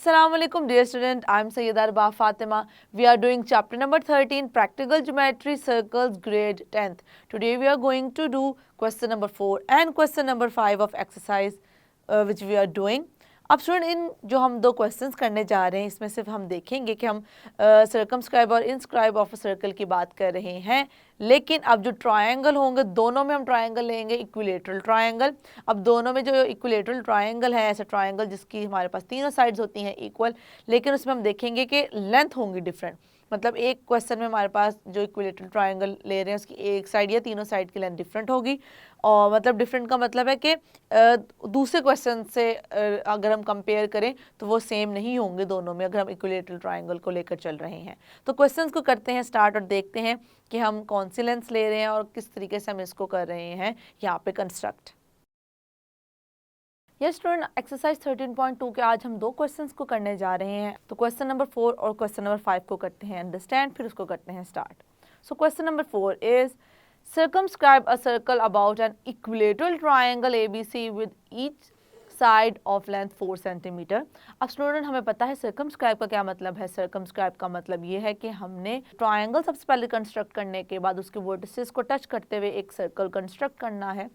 Assalamualaikum dear student, I am Sayyida Arba Fatima. We are doing chapter number 13 Practical Geometry Circles grade 10th. Today we are going to do question number 4 and question number 5 of exercise which we are doing. अब student in जो हम दो questions करने जा रहे हैं इसमें सिर्फ हम देखेंगे कि हम सर्कमस्क्राइब और इनस्क्राइब ऑफ सर्कल की बात कर रहे हैं, लेकिन अब जो ट्रायंगल होंगे दोनों में हम ट्रायंगल लेंगे इक्विलेटरल ट्रायंगल। अब दोनों में जो इक्विलेटरल ट्रायंगल है ऐसा ट्रायंगल जिसकी हमारे पास तीनों साइड्स होती हैं इक्वल, लेकिन उसमें हम देखेंगे कि लेंथ होंगी डिफरेंट। मतलब एक क्वेश्चन में हमारे पास जो इक्विलेटरल ट्रायंगल ले रहे हैं उसकी एक साइड या तीनों साइड की लेंथ डिफरेंट होगी, और मतलब डिफरेंट का मतलब है कि दूसरे क्वेश्चन से अगर हम कंपेयर करें तो वो सेम नहीं होंगे दोनों में, अगर हम इक्विलेटरल ट्रायंगल को लेकर चल रहे हैं। तो क्वेश्चंस को करते हैं स्टार्ट और देखते हैं कि हम कौन सी लेंथ ले रहे हैं और किस तरीके से हम इसको कर रहे हैं यहाँ पे कंस्ट्रक्ट। यस स्टूडेंट, एक्सरसाइज 13.2 के आज हम दो क्वेश्चंस को करने जा रहे हैं। तो क्वेश्चन नंबर 4 और क्वेश्चन नंबर 5 को करते हैं अंडरस्टैंड, फिर उसको करते हैं start. So question number 4 is circumscribe a circle about an equilateral triangle ABC with each side of length 4 centimetre. अब स्टूडेंट हमें पता है सर्कमस्क्राइब का क्या मतलब है। सर्कमस्क्राइब का मतलब ये है कि हमने ट्रायंगल सबसे पहले कंस्ट्रक्ट करने के बाद उसके वर्टिसेस को टच करते हुए एक सर्कल कंस्ट्रक्ट करना है,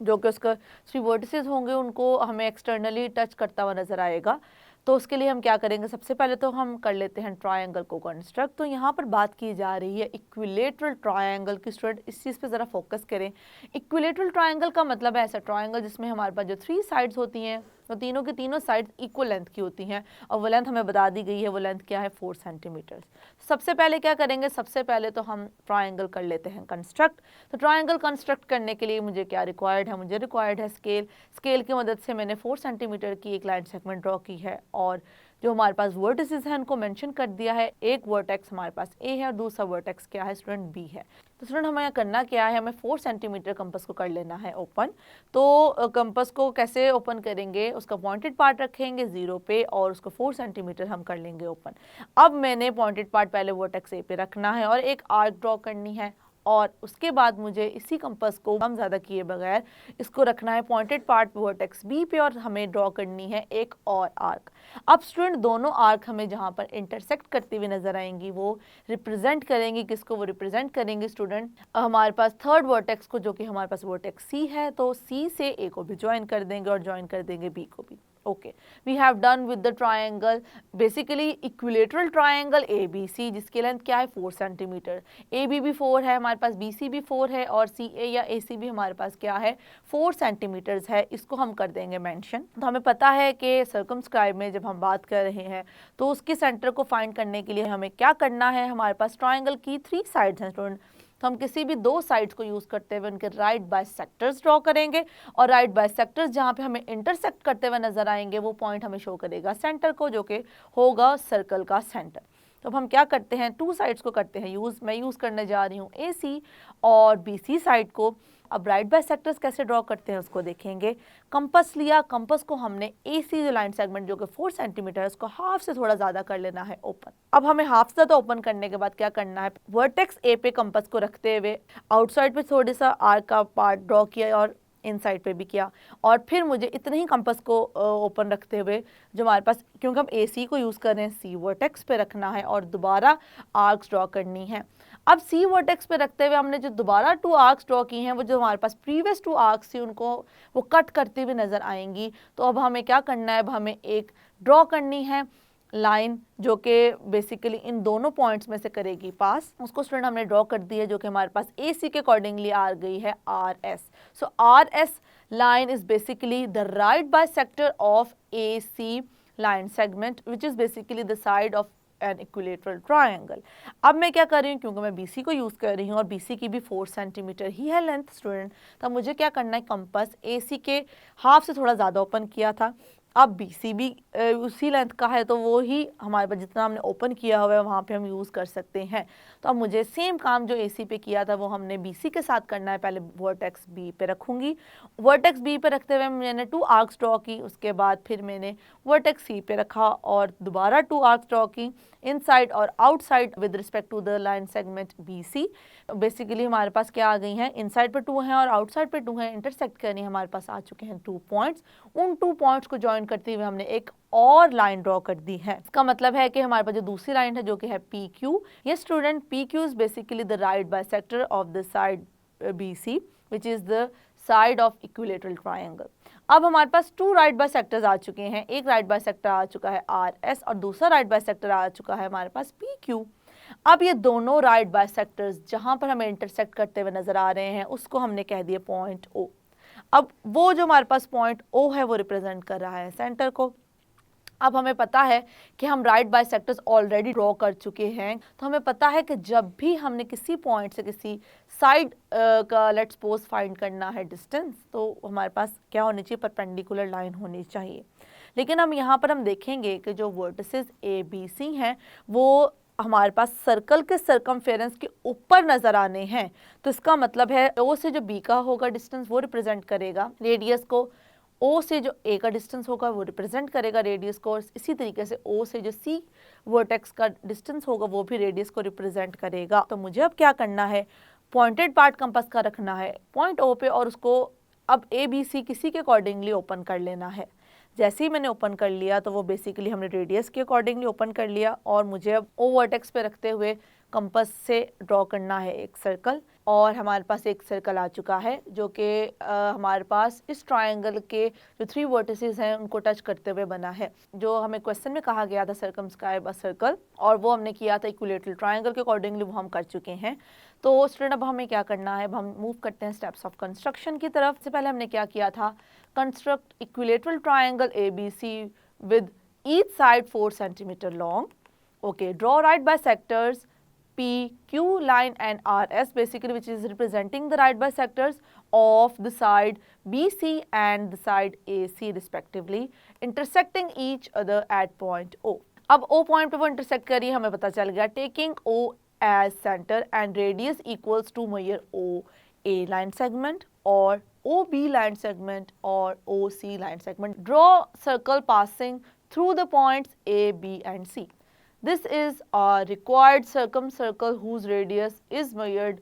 जो कि उसका जो वर्टिसेस होंगे उनको हमें एक्सटर्नली टच करता हुआ नजर आएगा। तो उसके लिए हम क्या करेंगे, सबसे पहले तो हम कर लेते हैं ट्रायंगल को कंस्ट्रक्ट। तो यहाँ पर बात की जा रही है इक्विलेटरल ट्रायंगल की। स्टूडेंट इस चीज़ पे ज़रा फोकस करें। इक्विलेटरल ट्रायंगल का मतलब है ऐसा ट्रायंगल जिसमें हमारे पास जो 3 साइड्स होती हैं तो तीनों की तीनों साइड्स इक्वल लेंथ की होती हैं, और वो लेंथ हमें बता दी गई है, वो लेंथ क्या है 4 सेंटीमीटर। सबसे पहले क्या करेंगे, सबसे पहले तो हम ट्रायंगल कर लेते हैं कंस्ट्रक्ट। तो ट्रायंगल कंस्ट्रक्ट करने के लिए मुझे क्या रिक्वायर्ड है, मुझे रिक्वायर्ड है स्केल। स्केल की मदद से मैंने 4 सेंटीमीटर की एक लाइन सेगमेंट ड्रॉ की है, और जो हमारे पास वर्टिसेस हैं उनको मेंशन कर दिया है। एक वर्टेक्स हमारे पास ए है और दूसरा वर्टेक्स क्या है स्टूडेंट बी है। तो स्टूडेंट हमें करना क्या है, हमें 4 सेंटीमीटर कंपास को कर लेना है ओपन। तो कंपास को कैसे ओपन करेंगे, उसका पॉइंटेड पार्ट रखेंगे 0 पे और उसको 4 सेंटीमीटर हम कर लेंगे ओपन। अब मैंने पॉइंटेड पार्ट पहले वर्टेक्स ए पे रखना है और एक आर्क ड्रॉ करनी है, और उसके बाद मुझे इसी कंपास को कम ज़्यादा किए बगैर इसको रखना है पॉइंटेड पार्ट वर्टेक्स बी पे, और हमें ड्रॉ करनी है एक और आर्क। अब स्टूडेंट दोनों आर्क हमें जहाँ पर इंटरसेक्ट करती हुई नजर आएंगी वो रिप्रेजेंट करेंगी किसको, वो रिप्रेजेंट करेंगी स्टूडेंट हमारे पास थर्ड वर्टेक्स को, जो कि हमारे पास वर्टेक्स सी है। तो सी से ए को भी ज्वाइन कर देंगे और ज्वाइन कर देंगे बी को भी। Okay, we have done with the triangle basically equilateral triangle A B C, जिसकी लेंथ क्या है 4 सेंटीमीटर। ए बी भी 4 है हमारे पास, बी सी भी 4 है, और सी ए या ए सी भी हमारे पास क्या है 4 सेंटीमीटर्स है। इसको हम कर देंगे मेंशन। तो हमें पता है कि सर्कमस्क्राइब में जब हम बात कर रहे हैं तो उसके सेंटर को फाइंड करने के लिए हमें क्या करना है, हमारे पास ट्रायंगल की 3 साइड्स हैं स्टूडेंट। तो हम किसी भी 2 साइड्स को यूज़ करते हुए उनके राइट बाइसेक्टर्स ड्रॉ करेंगे, और राइट बाइसेक्टर्स जहाँ पे हमें इंटरसेक्ट करते हुए नजर आएंगे वो पॉइंट हमें शो करेगा सेंटर को, जो कि होगा सर्कल का सेंटर। तो अब हम क्या करते हैं, 2 साइड्स को करते हैं यूज़। मैं यूज़ करने जा रही हूँ ए सी और बी सी साइड को। अब राइट बाइसेक्टर्स कैसे ड्रॉ करते हैं उसको देखेंगे। कंपास लिया, कंपास को हमने ए सी जो लाइन सेगमेंट जो कि 4 सेंटीमीटर है उसको हाफ से थोड़ा ज़्यादा कर लेना है ओपन। अब हमें हाफ से ज़्यादा ओपन करने के बाद क्या करना है, वर्टेक्स ए पे कंपास को रखते हुए आउटसाइड पे थोड़ा सा आर्क का पार्ट ड्रॉ किया और इनसाइड पे भी किया, और फिर मुझे इतने ही कंपास को ओपन रखते हुए जो हमारे पास, क्योंकि हम ए सी को यूज़ कर रहे हैं, सी वर्टेक्स पे रखना है और दोबारा आर्क्स ड्रॉ करनी है। अब सी वर्टेक्स पे रखते हुए हमने जो दोबारा 2 आर्क्स ड्रॉ की हैं वो जो हमारे पास प्रीवियस 2 आर्क्स थी उनको वो कट करते हुए नज़र आएंगी। तो अब हमें क्या करना है, अब हमें एक ड्रॉ करनी है लाइन जो कि बेसिकली इन दोनों पॉइंट्स में से करेगी पास। उसको स्टूडेंट हमने ड्रॉ कर दी है, जो कि हमारे पास ए सी के अकॉर्डिंगली आ गई है R S. So R S line is basically the right bisector of AC line segment, which is basically the side of an equilateral triangle. अब मैं क्या कर रही हूँ, क्योंकि मैं BC को यूज़ कर रही हूँ और BC की भी 4 सेंटीमीटर ही है लेंथ स्टूडेंट, तब मुझे क्या करना है, कंपास AC के हाफ से थोड़ा ज़्यादा ओपन किया था। अब BC भी उसी लेंथ का है, तो वो ही हमारे पास जितना हमने ओपन किया हुआ है वहाँ पे हम यूज़ कर सकते हैं। तो अब मुझे सेम काम जो AC पे किया था वो हमने BC के साथ करना है। पहले वर्टेक्स B पे रखूँगी, वर्टेक्स B पे रखते हुए मैंने 2 आर्क्स ड्रॉ की, उसके बाद फिर मैंने वर्टेक्स C पे रखा और दोबारा 2 आर्क्स ड्रॉ की। इनसाइड और outside with respect to the line segment BC। Basically हमारे पास क्या आ गई हैं, इनसाइड पे 2 हैं और आउटसाइड पे 2 हैं, इंटरसेक्ट करनी हमारे पास आ चुके हैं 2 पॉइंट्स। उन 2 पॉइंट्स को ज्वाइन करते हुए हमने एक और लाइन ड्रॉ कर दी है। इसका मतलब है कि हमारे पास जो दूसरी लाइन है जो कि है PQ, ये student PQ is basically the right bisector of the side BC which is the side of equilateral triangle। अब हमारे पास 2 राइट बाइसेक्टर्स आ चुके हैं, एक राइट बाइसेक्टर आ चुका है RS और दूसरा राइट बाइसेक्टर आ चुका है हमारे पास PQ। अब ये दोनों राइट बाइसेक्टर्स जहां पर हमें इंटरसेक्ट करते हुए नजर आ रहे हैं उसको हमने कह दिया पॉइंट O। अब वो जो हमारे पास पॉइंट O है वो रिप्रेजेंट कर रहा है सेंटर को। अब हमें पता है कि हम राइट बाइसेक्टर्स ऑलरेडी ड्रॉ कर चुके हैं, तो हमें पता है कि जब भी हमने किसी पॉइंट से किसी साइड का लेट्स सपोज फाइंड करना है डिस्टेंस, तो हमारे पास क्या होनी चाहिए, परपेंडिकुलर लाइन होनी चाहिए। लेकिन हम यहाँ पर हम देखेंगे कि जो वर्टिसेस ABC हैं वो हमारे पास सर्कल के सर्कमफेरेंस के ऊपर नजर आने हैं। तो इसका मतलब है O से जो B का होगा डिस्टेंस वो रिप्रेजेंट करेगा रेडियस को, O से जो A का डिस्टेंस होगा वो रिप्रेजेंट करेगा रेडियस को, और इसी तरीके से O से जो C वर्टेक्स का डिस्टेंस होगा वो भी रेडियस को रिप्रेजेंट करेगा। तो मुझे अब क्या करना है, पॉइंटेड पार्ट कंपास का रखना है पॉइंट O पे और उसको अब ABC किसी के अकॉर्डिंगली ओपन कर लेना है। जैसे ही मैंने ओपन कर लिया तो वो बेसिकली हमने रेडियस के अकॉर्डिंगली ओपन कर लिया और मुझे अब O वर्टेक्स पे रखते हुए कंपास से ड्रॉ करना है एक सर्कल, और हमारे पास एक सर्कल आ चुका है जो कि हमारे पास इस ट्रायंगल के जो 3 वर्टिसेस हैं उनको टच करते हुए बना है। जो हमें क्वेश्चन में कहा गया था सर्कमस्क्राइब अ सर्कल, और वो हमने किया था इक्विलेटरल ट्रायंगल के अकॉर्डिंगली, वो हम कर चुके हैं। तो स्टूडेंट अब हमें क्या करना है, अब हम मूव करते हैं स्टेप्स ऑफ कंस्ट्रक्शन की तरफ। से पहले हमने क्या किया था, construct equilateral triangle ABC with each side 4 centimetre long. Okay, draw right bisectors PQ line and RS basically, which is representing the right bisectors of the side BC and the side AC respectively, intersecting each other at point O। अब O point पे वो intersect करिए, हमें पता चल गया, taking O as center and radius equals to measure OA line segment or OB line segment or OC line segment। Draw circle passing through the points A, B and C। This is a required circumcircle whose radius is measured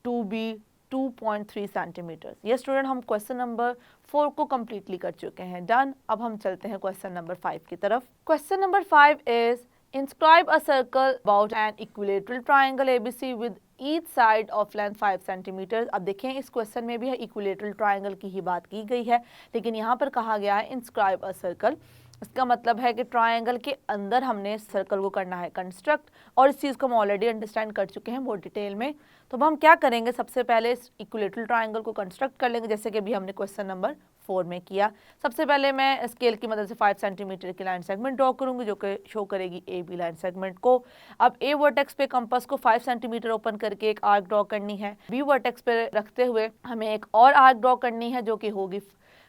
to be 2.3 centimeters। ये student हम question number 4 को completely कर चुके हैं, done. अब हम चलते हैं क्वेश्चन नंबर 5 की तरफ। Question number 5 is inscribe a circle about an equilateral triangle ABC with each side of length 5 centimeters। अब देखें इस क्वेश्चन में भी है इक्विलेटरल ट्रायंगल की ही बात की गई है, लेकिन यहाँ पर कहा गया है inscribe a circle। इसका मतलब है कि ट्रायंगल के अंदर हमने सर्कल को करना है कंस्ट्रक्ट, और इस चीज़ को हम ऑलरेडी अंडरस्टैंड कर चुके हैं बहुत डिटेल में। तो अब हम क्या करेंगे, सबसे पहले इस इक्विलेटरल ट्रायंगल को कंस्ट्रक्ट कर लेंगे, जैसे कि अभी हमने क्वेश्चन नंबर 4 में किया। सबसे पहले मैं स्केल की मदद से 5 सेंटीमीटर की लाइन सेगमेंट ड्रॉ करूंगी जो कि शो करेगी AB लाइन सेगमेंट को। अब A वर्टेक्स पे कंपास को 5 सेंटीमीटर ओपन करके एक आर्क ड्रॉ करनी है। B वर्टेक्स पे रखते हुए हमें एक और आर्क ड्रॉ करनी है जो कि होगी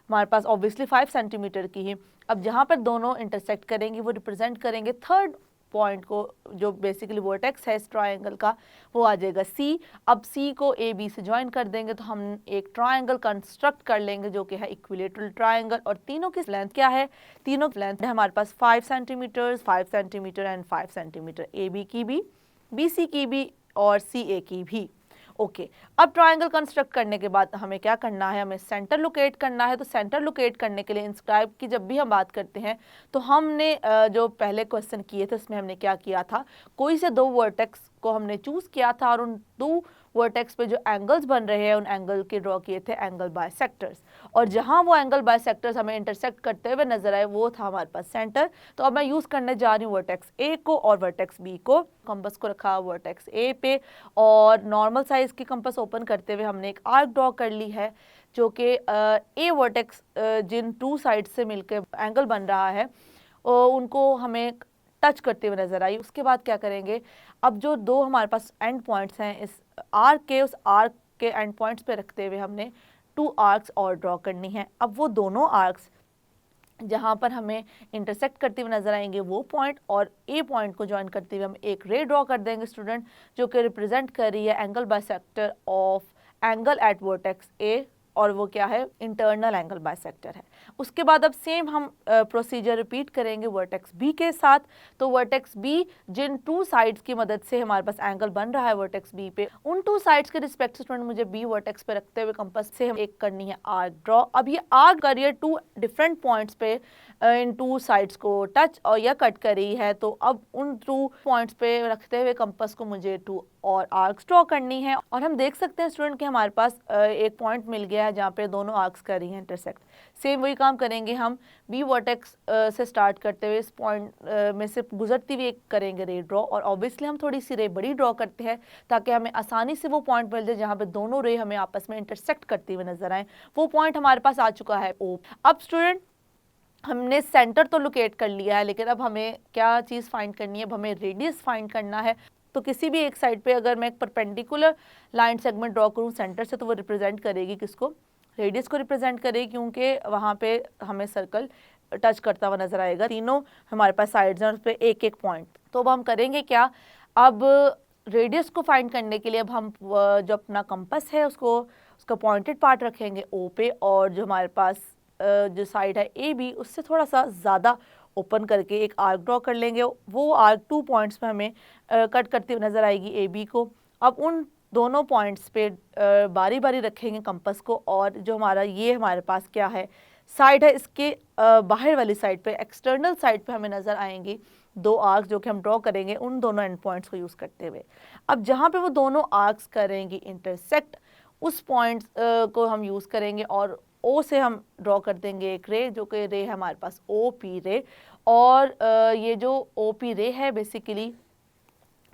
हमारे पास ऑब्वियसली 5 सेंटीमीटर की ही। अब जहाँ पर दोनों इंटरसेक्ट करेंगी वो रिप्रेजेंट करेंगे थर्ड पॉइंट को, जो बेसिकली वर्टेक्स है इस ट्रायंगल का, वो आ जाएगा C। अब C को AB से ज्वाइन कर देंगे तो हम एक ट्रायंगल कंस्ट्रक्ट कर लेंगे जो कि है इक्विलेटरल ट्रायंगल। और तीनों की लेंथ क्या है, तीनों की लेंथ है हमारे पास 5 centimetre, 5 centimetre and 5 centimetre, AB की भी, BC की भी और CA की भी। ओके, अब ट्रायंगल कंस्ट्रक्ट करने के बाद हमें क्या करना है, हमें सेंटर लोकेट करना है। तो सेंटर लोकेट करने के लिए इंस्क्राइब की जब भी हम बात करते हैं तो हमने जो पहले क्वेश्चन किए थे उसमें हमने क्या किया था, कोई से 2 वर्टेक्स को हमने चूज किया था और उन 2 वर्टेक्स पे जो एंगल्स बन रहे हैं उन एंगल के ड्रॉ किए थे एंगल बाइसेक्टर्स, और जहां वो एंगल बाइसेक्टर्स हमें इंटरसेक्ट करते हुए नजर आए वो था हमारे पास सेंटर। तो अब मैं यूज करने जा रही हूँ वर्टेक्स A को और वर्टेक्स B को। कंपास को रखा वर्टेक्स A पे और नॉर्मल साइज की कंपास ओपन करते हुए हमने एक आर्क ड्रॉ कर ली है जो कि A वर्टेक्स जिन 2 साइड से मिलकर एंगल बन रहा है उनको हमें टच करते हुए नजर आई। उसके बाद क्या करेंगे, अब जो 2 हमारे पास एंड पॉइंट्स हैं इस आर्क के, उस आर्क के एंड पॉइंट्स पे रखते हुए हमने 2 आर्क्स और ड्रॉ करनी है। अब वो दोनों आर्क्स जहाँ पर हमें इंटरसेक्ट करते हुए नजर आएंगे वो पॉइंट और A पॉइंट को ज्वाइन करते हुए हम एक रे ड्रॉ कर देंगे स्टूडेंट, जो कि रिप्रेजेंट कर रही है angle bisector of angle eight vertex A, और वो क्या है, इंटरनल एंगल बाइसेक्टर है। उसके बाद अब सेम हम प्रोसीजर रिपीट करेंगे वर्टेक्स बी के साथ। तो वर्टेक्स बी जिन 2 साइड्स की मदद से हमारे पास एंगल बन रहा है वर्टेक्स बी पे, उन 2 साइड्स के रिस्पेक्ट स्टूडेंट मुझे बी वर्टेक्स पे रखते हुए कंपास से हम एक करनी है आर्क ड्रॉ। अब ये आर्क करिए 2 डिफरेंट पॉइंट्स पे इन 2 साइड्स को टच और या कट करी है। तो अब उन 2 पॉइंट्स पे रखते हुए कंपास को मुझे 2 और आर्क्स ड्रॉ करनी है। और हम देख सकते हैं स्टूडेंट कि हमारे पास एक पॉइंट मिल गया है जहाँ पे दोनों आर्क्स कर रही हैं इंटरसेक्ट। सेम वही काम करेंगे हम बी वर्टेक्स से स्टार्ट करते हुए इस पॉइंट में से गुजरती हुई एक करेंगे रे ड्रॉ। और ऑब्वियसली हम थोड़ी सी रे बड़ी ड्रॉ करते हैं ताकि हमें आसानी से वो पॉइंट मिल जाए जहाँ पे दोनों रे हमें आपस में इंटरसेक्ट करती हुई नजर आए। वो पॉइंट हमारे पास आ चुका है ओ। अब स्टूडेंट हमने सेंटर तो लोकेट कर लिया है, लेकिन अब हमें क्या चीज़ फाइंड करनी है, अब हमें रेडियस फाइंड करना है। तो किसी भी एक साइड पे अगर मैं एक परपेंडिकुलर लाइन सेगमेंट ड्रॉ करूँ सेंटर से, तो वो रिप्रेजेंट करेगी किसको, रेडियस को रिप्रेजेंट करेगी, क्योंकि वहाँ पे हमें सर्कल टच करता हुआ नजर आएगा। तीनों हमारे पास साइड्स हैं, उस पर एक एक पॉइंट। तो अब हम करेंगे क्या, अब रेडियस को फाइंड करने के लिए अब हम जो अपना कंपास है उसका पॉइंटेड पार्ट रखेंगे ओ पे, और जो हमारे पास जो साइड है ए बी उससे थोड़ा सा ज़्यादा ओपन करके एक आर्क ड्रॉ कर लेंगे। वो आर्क 2 पॉइंट्स पे हमें कट करती हुई नज़र आएगी ए बी को। अब उन दोनों पॉइंट्स पे बारी बारी रखेंगे कंपास को, और जो ये हमारे पास क्या है साइड है, इसके बाहर वाली साइड पे एक्सटर्नल साइड पे हमें नज़र आएंगी 2 आर्क्स जो कि हम ड्रॉ करेंगे उन दोनों एंड पॉइंट्स को यूज़ करते हुए। अब जहाँ पे वो दोनों आर्क्स करेंगी इंटरसेक्ट, उस पॉइंट्स को हम यूज़ करेंगे और ओ से हम ड्रॉ कर देंगे एक रे, जो कि रे है हमारे पास ओ पी रे। और ये जो ओ पी रे है बेसिकली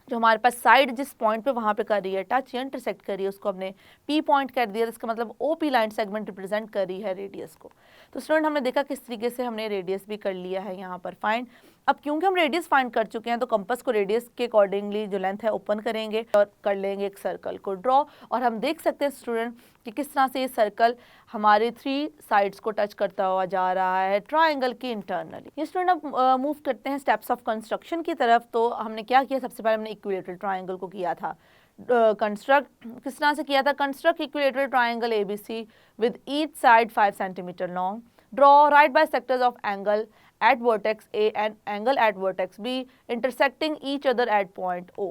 जो हमारे पास साइड जिस पॉइंट पे वहाँ पे कर रही है टच या इंटरसेक्ट कर रही है, उसको हमने पी पॉइंट कर दिया। इसका मतलब O P line segment represent कर रही है रेडियस को। तो स्टूडेंट हमने देखा किस तरीके से हमने रेडियस भी कर लिया है यहाँ पर फाइंड। अब क्योंकि हम रेडियस फाइंड कर चुके हैं, तो कंपास को रेडियस के अकॉर्डिंगली जो लेंथ है ओपन करेंगे और कर लेंगे एक सर्कल को ड्रॉ। और हम देख सकते हैं स्टूडेंट कि किस तरह से ये सर्कल हमारे 3 साइड्स को टच करता हुआ जा रहा है ट्राइंगल की इंटरनली। ये स्टूडेंट अब मूव करते हैं स्टेप्स ऑफ कंस्ट्रक्शन की तरफ। तो हमने क्या किया, सबसे पहले हमने इक्विलेटरल ट्राइंगल को किया था कंस्ट्रक्ट। किस तरह से किया था, construct equilateral triangle ABC with each side 5 centimetre long. Draw right bisectors of angle at vertex A and angle at vertex B intersecting each other at point O.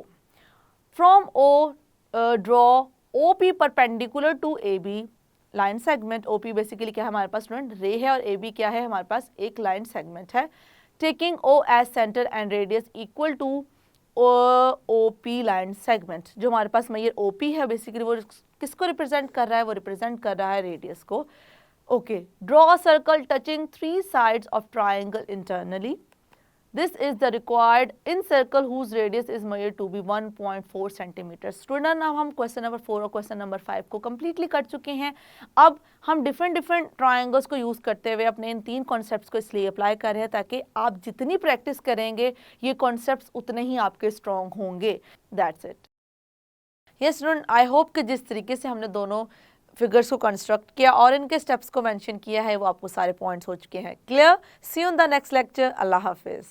From O, draw OP perpendicular to AB line segment। OP basically क्या है हमारे पास student, रे है, और AB क्या है हमारे पास एक लाइन सेगमेंट है। Taking O as center and radius equal to OP line segment। जो हमारे पास मेजर OP है बेसिकली वो किसको रिप्रेजेंट कर रहा है, वो रिप्रेजेंट कर रहा है रेडियस को। Okay, draw a circle touching 3 sides of triangle internally. This is the required in circle whose radius is measured to be 1.4 centimeters. Student अब हम क्वेश्चन नंबर 4 और क्वेश्चन नंबर 5 को कम्प्लीटली कर चुके हैं। अब हम डिफरेंट ट्राइंगल्स को यूज़ करते हुए अपने इन 3 कॉन्सेप्ट्स को इसलिए अप्लाई कर रहे हैं ताकि आप जितनी प्रैक्टिस करेंगे ये कॉन्सेप्ट्स उतने ही आपके स्ट्रॉन्ग होंगे। That's it. Yes student, I hope कि जिस तरीके से हमने दोनों फिगर्स को कंस्ट्रक्ट किया और इनके स्टेप्स को मेंशन किया है वो आपको सारे पॉइंट्स हो चुके हैं clear. See you in the next lecture. अल्लाह हाफिज़।